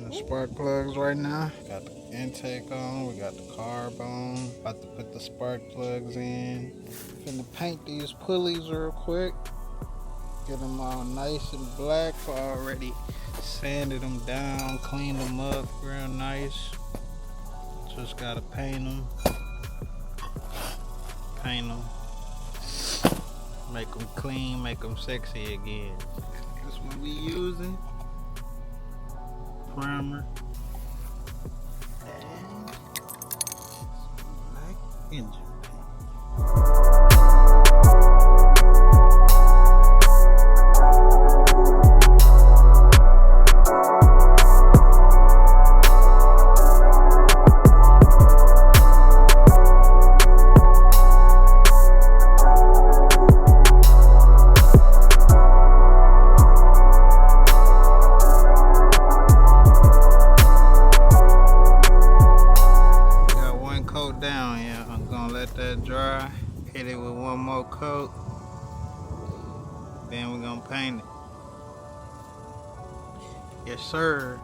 the spark plugs right now. Got the intake on, we got the carb on. About to put the spark plugs in. Finna paint these pulleys real quick. Get them all nice and black. Already sanded them down, cleaned them up real nice. Just gotta paint them. Make them clean, make them sexy again. That's what we using. Primer. And some black engine paint. Down, yeah. I'm gonna let that dry, hit it with one more coat, then we're gonna paint it. Yes, sir.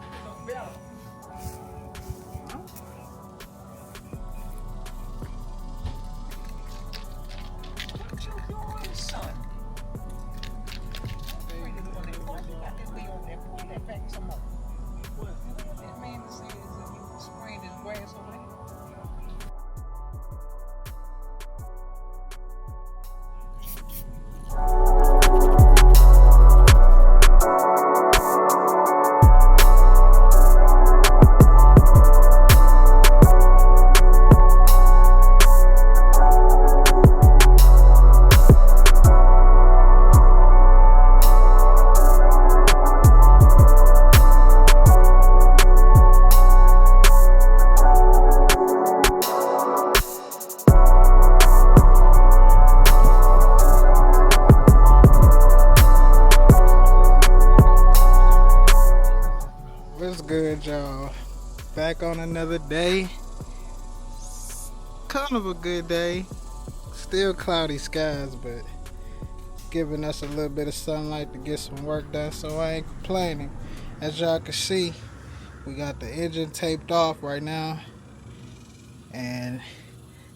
What's good, y'all? Back on another day. Kind of a good day. Still cloudy skies, but giving us a little bit of sunlight to get some work done, so I ain't complaining. As y'all can see, we got the engine taped off right now, and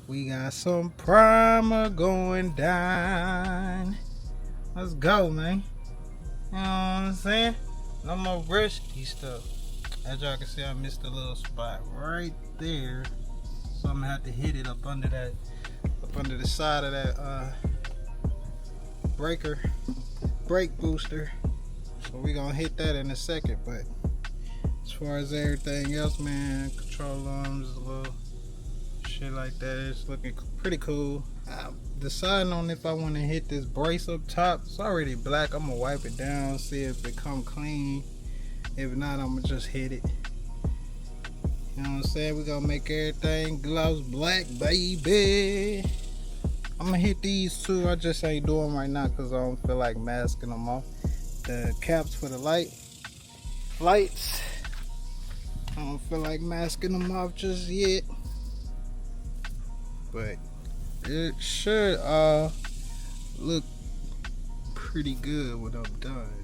we got some primer going down. Let's go, man. You know what I'm saying? No more risky stuff. As y'all can see, I missed a little spot right there, so I'm gonna have to hit it up under the side of that brake booster. So we gonna hit that in a second. But as far as everything else, man, control arms, a little shit like that, it's looking pretty cool. I'm deciding on if I want to hit this brace up top. It's already black. I'm gonna wipe it down, see if it come clean. If not, I'm gonna just hit it. You know what I'm saying? We're gonna make everything gloss black, baby. I'm gonna hit these too. I just ain't doing right now because I don't feel like masking them off. The caps for the lights. I don't feel like masking them off just yet. But it should look pretty good when I'm done.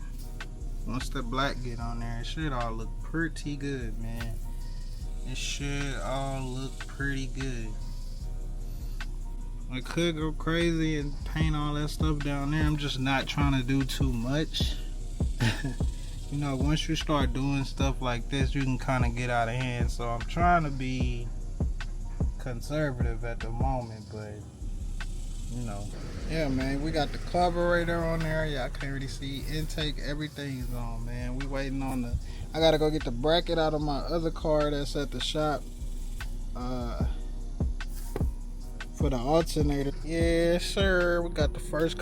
Once the black get on there, it should all look pretty good, man. It should all look pretty good. I could go crazy and paint all that stuff down there. I'm just not trying to do too much. You know, once you start doing stuff like this, you can kind of get out of hand. So I'm trying to be conservative at the moment, but you know, yeah, man, we got the carburetor on there. Y'all can't really see intake. Everything's on, man. We waiting on I gotta go get the bracket out of my other car that's at the shop for the alternator. Yeah, sir. We got the first